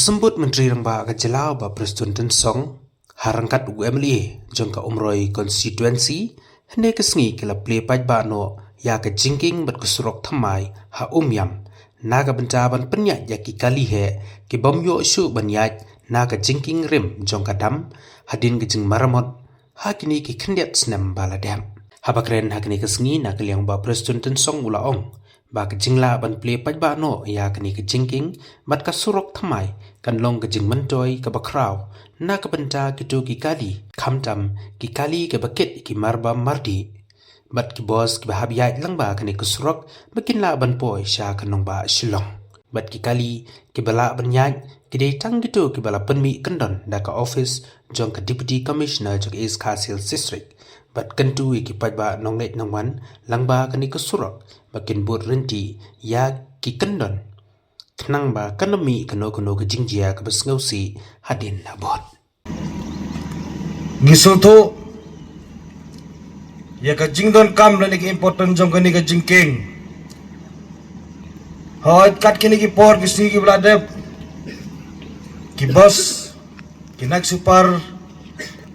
Sembut Menteri Rangba Kejelau ba Preston Tensong harangkat UMLA jangka umroi konstituensi hene kesngi kela play paj ba no ya ke jingking bat kesurok thamai ha yam naga bentaban penyak yaki kali he ke bomyo su banyaj naga jingking rim jangka dam hadin ke jing maramot hakini ke kendiat senam baladam habakren hakini kesngi nak liang ba Preston Tensong ulaong ba ke jingla ban play paj ba no ya kini ke jingking bat kesurok thamai kan long ke jing mentoy ke bakraw na ke benta gitu ki kali kamtam ki kali ke bakit ki marba mardi bat ki bos ki bahabiyat lang ba kani kesurok makin la ban poy sya kanong ba shilong bat ki kali ki bala banyaj ki detang gitu ki bala penmi kendon da ka office jong ka deputy commissioner jong East Castle district bat kentu ki paj ba nong let nong wan lang ba kani kesurok makin bur renti ya ki kendon kenang ba kanami kano ke jingjia ke besngausi hadin nabot Gisulto ya ka jingdon kam la niki important jong kani ka jingking hoy kat kini ki por ki sigi bladep ki bus ki nak super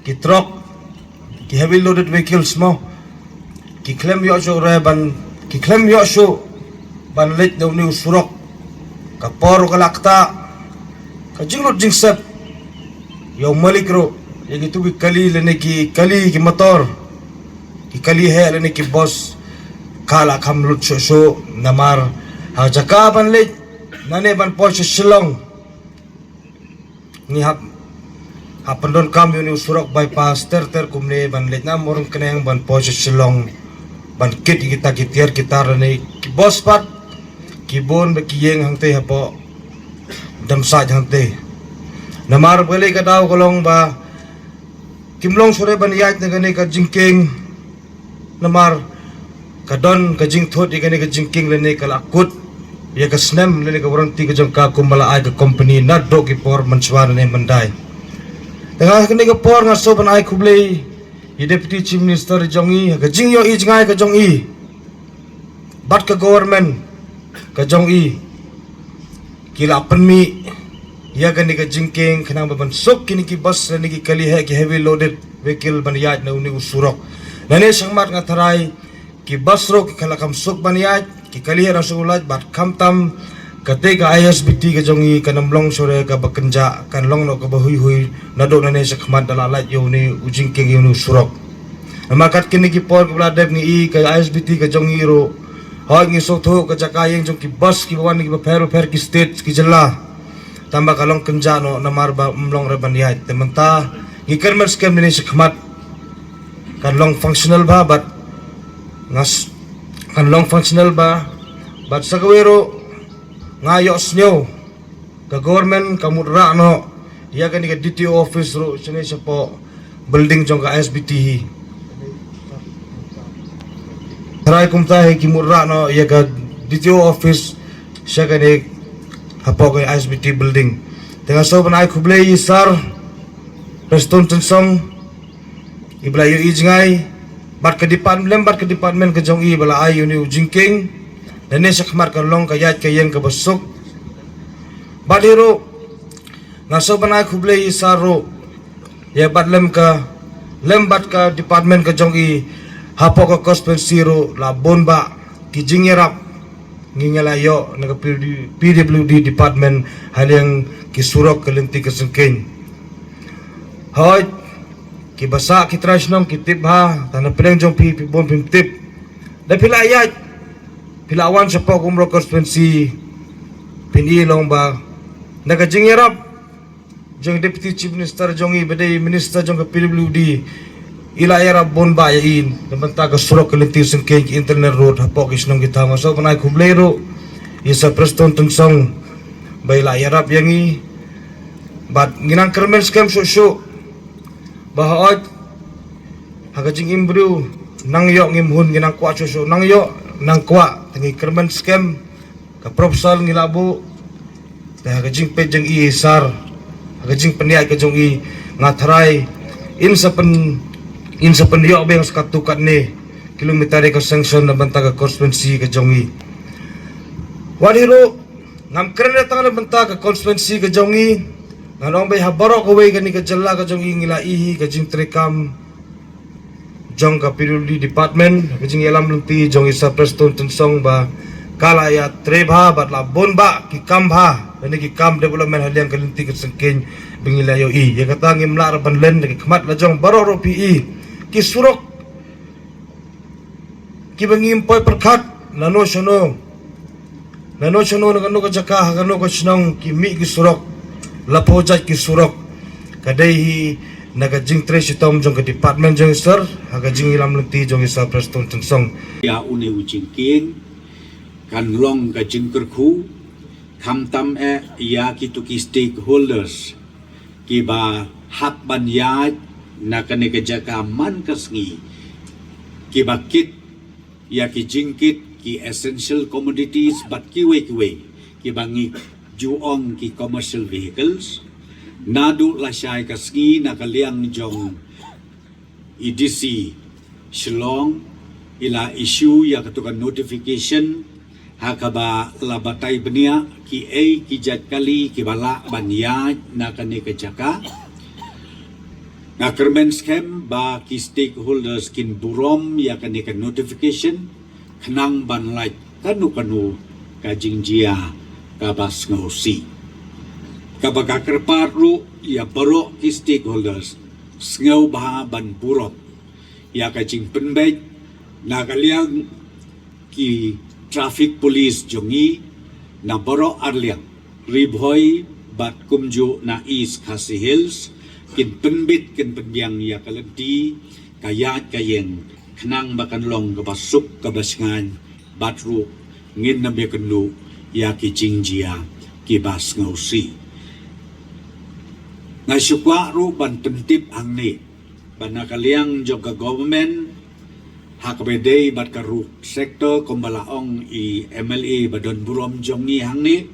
ki truck ki heavy loaded vehicles mo ki klem yo so reban ki klem yo so ban let no new surok ka por ka lakta ka jinglot jingsep yo malikro ya gitu ki kali lene ki kali ki motor ki kali he lene ki bos kala kamlut so namar ha jaka ban le nane ban Porsche Shillong ni hap pendon kam yo ni surok bypass ter kumne ban le na morong keneng ban Porsche Shillong ban kit kita kitiar kita lene ki bos pat kibon ba kiyeng hangte hapo damsaj hangte namar bele ka daw kolong ba kimlong sore ban yat na gani ka jingking namar kadon ka jing thot igani ka jingking lene ka lakut ya ka snem lene ka warranty ka jong ka kumala ay ka company na do ki por manswara ne mandai tengah kani ka por nga so ban ay kublay i deputy chief minister jongi ka jing yo i jingai ka jongi bat ka government ka jongi kila penmi ya gani ka jingking kanang baban sok kini ki bus ni ki kali he ki heavy loaded vehicle baniyat na uni usurok nane sangmat nga taray ki bus ro ki kala kam sok baniyat ki kali he rasulat bat kamtam kate ka ISBT ka jongi kanamlong sore ka bakenja kanlong no ka bahuy huy nado nane sa khamat dalalat yo ni ujingking yo ni usurok namakat kini ki por ka bladeb ni i ka ISBT ka jongi ro hoy ngi sotho ka jakayeng jong ki bus ki bawan ki per ki state ki jala tambah kalong kenjano namar ba umlong reban yat tementa ngi kermer scam ni sekmat kan long functional ba bat ngas kan long functional ba bat sagawero ngayo snyo ka government kamudra no ya kan ka DTO office ro sini po building jong ka SBT Taray kumta he kimurra no ya ka DTO office siya kani hapo kay SBT building tengah so ban ay kublay sar Preston Tensong iblayo ijngay bat ka department ka jong i bala ay uni ujingking nane sa kamar ka long kayat kayeng ka basok badiro nga so ban ay kublay saro ya bat lembat ka department ka jong i hapo ka Cospen Zero la bomba ki jingerap ngingalayo naga PWD department halyang kisurok kalinti kasengking hoy kibasa kitrash nong kitip ha tanang pinang jong bon pimtip da pila ayat pilawan sa po kumro Cospen si pinilong ba naga jingerap jong deputy chief minister jong i baday minister jong ka PWD ila era bomba yain namanta ka surok kalinti sengking ki internet road hapo kisnong gitama so panay kublero isa Preston Tensong bayla yarap yangi bat ginang kermen scam so bahaot hagajing imbru nang yo ngimhun ginang kwa so nang yo nang kwa tangi kermen scam ka propsal ngilabo ta hagajing pejeng isar hagajing peniay ka jong i ngatray in sa pendiyo bang sakatukat ni kilometer ka sanction na banta ka konstituensi ka jongi wadiro ngam keren datang na benta ka konstituensi ka jongi nganong bay habarok away ka ni ka jala ka jongi ngila ihi ka jing trekam jong ka piruli department ka jing elam lunti jong isa preston tensong ba kala ya trebha bat la bonba ki kambha ni ki kam development haliang ka lunti ka sengkin bingila yo i ya kata ngim lar ban len ki khamat la jong barok ro pi i ki surok ki bangim poy perkhat nano sono nagano ka jaka hagano ka sinong ki mi ki surok lapo jat ki surok kadai hi naga jing tre sitom jong ka department jong sir haga jing ilam lenti jong isa preston tensong ya une ujingkin kan long ka jing kerku kam tam ya ki tu ki stakeholders ki ba hak ban ya na ka ne ka jaka man kasngi ki ba kit ya ki jingkit ki essential commodities but ki bangi juong ki commercial vehicles nadu la syai kasngi nakaliang jong EDC Shillong ila issue ya katukan notification hakaba labatay benia ki ki jat kali ki bala banya nakane ka jaka na kermen scam ba ki stakeholders kin burom ya kane ka notification kenang ban like kanu ka jingjia ka bas ngosi ka baka kerpat ru ya baro ki stakeholders ngau ba ban burop ya ka jing penbek na kaliang ki traffic police jongi na baro arliang ribhoy bat kumju na east Khasi Hills kin penbit kin penbiang ya kalenti kayat kayeng kenang bakan long kabasuk kabasingan batru ngin na bekenu ya ki jingjia ki bas ngausi ngasukwa ru ban pentip ang ni ban nakaliang joka government hakbedei bat karu sektor kumbalaong i MLA badon burom jongi hang ni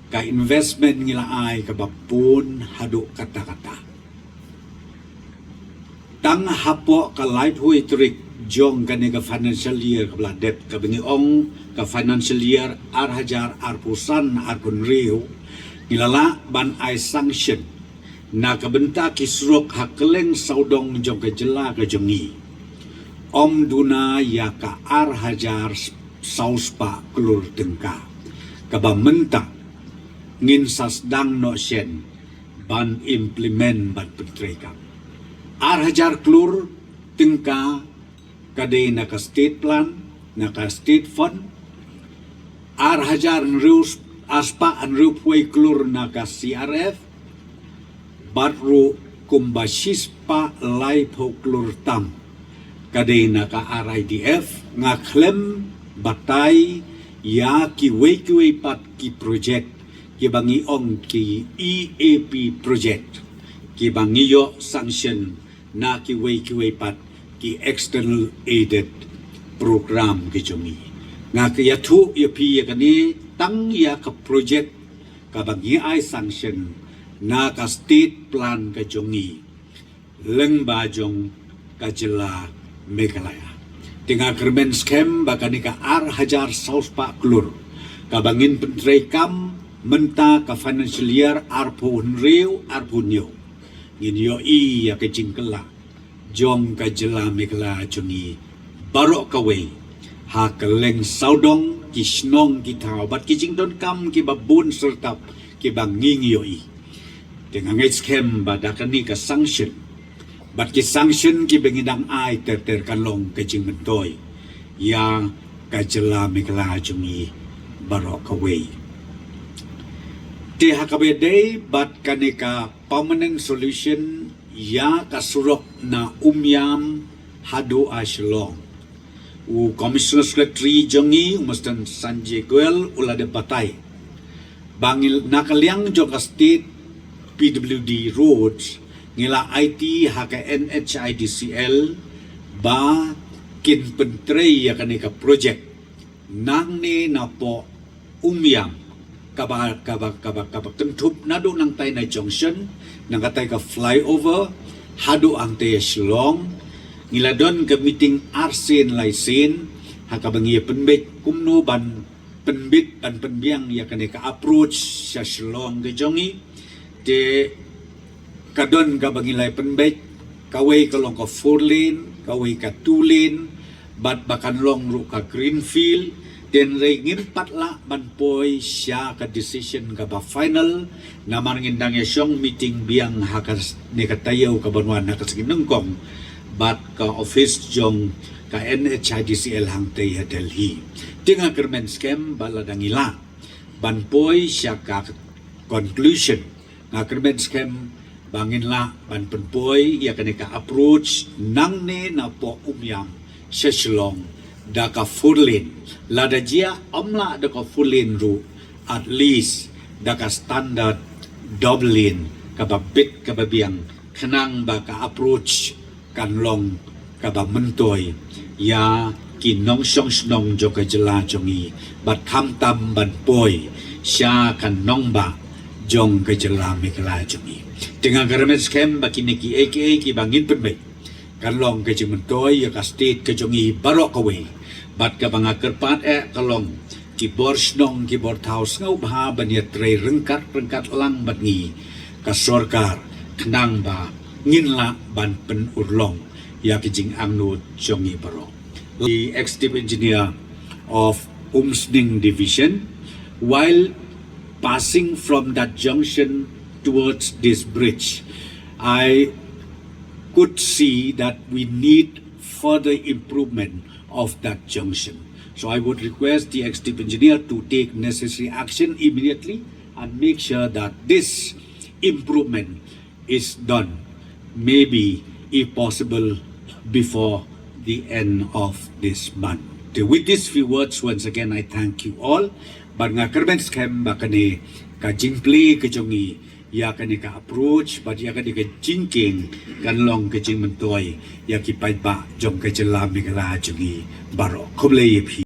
ka investment ngila ay kabapun hadu kata-kata tang hapo ka light hui trik jong kani ka financial year ka bladet ka bingiong ka financial year arhajar arpusan arpun riu ngilala ban ay sanction na kabenta kisrok hakeleng saudong jong ka jela ka jongi om duna ya ka arhajar sauspa klur tengka ka bamenta ngin sasdang no shen ban implement ban petreka Arhajar klur tengka kadai naka state plan, naka state fund. Arhajar nrius aspa anrupway klur naka CRF. Batru kumbasispa laipo klur tam kadai naka RIDF ngaklem batay ya kiwe pat ki project ki bangi ong ki EAP project ki bangi yo sanction na kiway pat ki external aided program ki jongi nga kaya tu yapi yakani tang ya ka project ka bangi ay sanction na ka state plan ka jongi leng bajong ka jela Meghalaya tinga kermen scam bakani ka arhajar sauspa klur ka bangin pentray kam menta ka financial year arpun riu arpun yo Ginyo iya ke jingkela jong ka jela Meghalaya jongi barok kaway ha keleng saudong kisnong kita bat kijing don kam ki babun sertap ki banging yoi dengan scam badakani ka sanction bat ki sanction ki bengidang ai ter kalong kijing mentoy ya ka jela Meghalaya jongi barok kaway ti hakabedei bat kanika permanent solution ya kasurok na umyam hadu ashlong u commissioner secretary jongi umastan Sanjay Goel ulade batay bangil nakaliang joka state PWD roads ngila IT haka NHIDCL ba kin pentrey ya kanika project nang ni napo umyam kabak tentup nado nang tay na junction nang katay ka flyover hado ang tay Shillong ngila don ka meeting arsin laisin hakabangi penbek kumno ban penbit ban penbiang ya kene ka approach sa Shillong ke jongi te kadon ka bangilai penbet kawai ka long ka 4 lane kawai ka 2 lane bat bakan long ru ka greenfield den rei ngimpat la ban poi sya ka decision ka ba final na marngindang ya syong meeting biang hakas ne ka tayaw ka banwan na kasinengkong bat ka office jong ka NHIDCL hang tay ha Delhi tinga kermen scam baladang ila ban poi sya ka conclusion nga kermen scam bangin la ban penpoi ya ka approach nang ne na po umyam sa Shillong da ka 4 lane lada jia amla da ka 4 lane ru at least da ka standard double lane ka babit ka babiang kanang ba ka approach kan long ka ba mentoy ya kinong song snong jo ka jela jongi bat kham tam ban poi sya kan nong ba jong ka jela mekla jongi dengan garment scam bakini ki aka ki bangin penbai kan long ka mentoy ya ka state ka jongi barok away bat ka banga kerpat kalong ki bor snong ki bor house ngau bha ban ya tre rengkat lang bat ngi ka sorkar kanang ba ngin la ban pen urlong ya ki jing angnu jongi barok the executive engineer of Umsning Division, while passing from that junction towards this bridge, I could see that we need further improvement of that junction. So I would request the executive engineer to take necessary action immediately and make sure that this improvement is done, maybe if possible before the end of this month. With these few words, once again, I thank you all. But nga kerben scam bakane ka jingpli ka jongi ya kani ka approach, but ya kani ka jingking kan long ka jing mentoy ya ki pai ba jong ka jela migala jongi baro koble yepi.